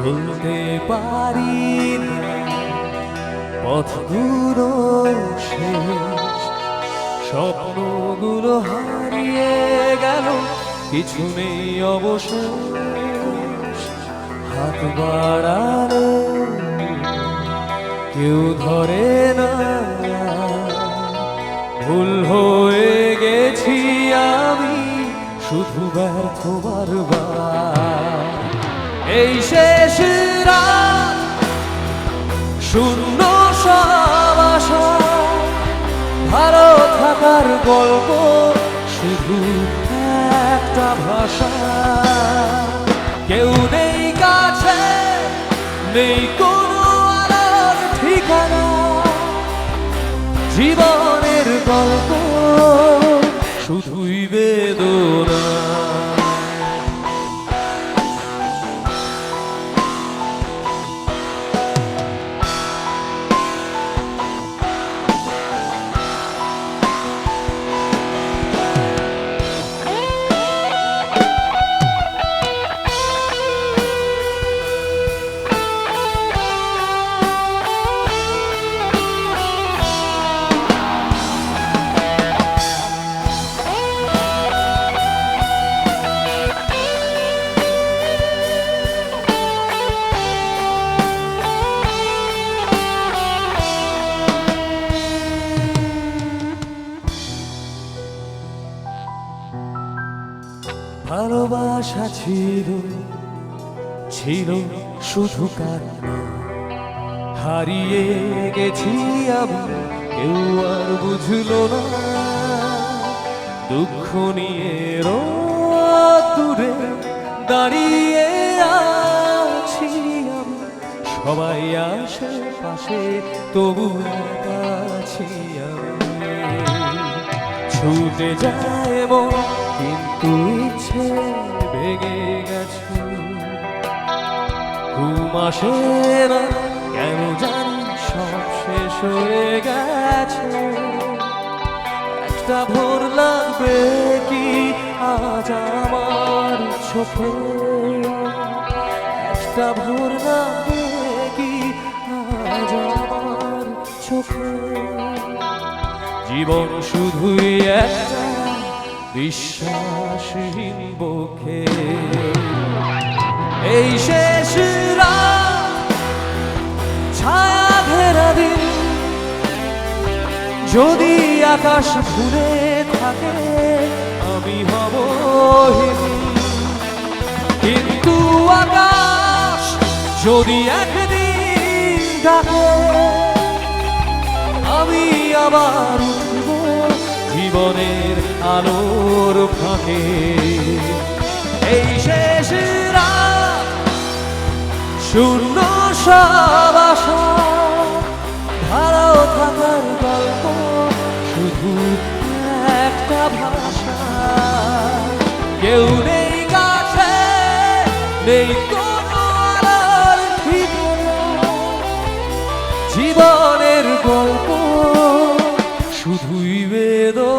চলতে পারি না, পথগুলো শেষ, স্বপ্নগুলো হারিয়ে গেল, কিছু নেই অবশেষ। হাত বাড়ালে কেউ ধরে না, ভুল হয়ে গেছি আমি শুধু ব্যর্থ বারবার। এই শেষ রাত, শূন্য সব আশা, ভালো থাকার গল্প শুধু একটা ভাষা। কেউ নেই কাছে, নেই কোনো আলোর ঠিকানা, জীবনের গল্প শুধুই বেদনা। ভালোবাসা ছিল ছিল শুধু কান্না, হারিয়ে গেছি আমি কেউ আর বুঝলো না। দুঃখ নিয়ে দূরে দাঁড়িয়ে আছি আমি, সবাই আশেপাশে তবু একা আছি আমি। ছুটে যায় মন কিন্তু ইচ্ছে ভেঙে গেছে, ঘুম আসে না কেন জানি সব শেষ হয়ে গেছে। একটা ভোর লাগবে কি আজ আমার চোখে, একটা ভোর লাগবে কি আজ আমার চোখে। জীবন শুধুই একটা বিশ্বাসহীন বুকে। এই শেষ রাত, ছায়া ঘেরা দিন, যদি আকাশ ভুলে থাকে আমি হব হীন। কিন্তু আকাশ যদি একদিন ডাকে আমি আবার উঠব জীবনের আলোর ফাঁকে। এই শেষ রাত, শূন্য সব আশা, ভালো থাকার গল্প শুধু একটা ভাষা। কেউ নেই কাছে, নেই কোনো আলোর ঠিকানা, জীবনের গল্প শুধুই বেদনা।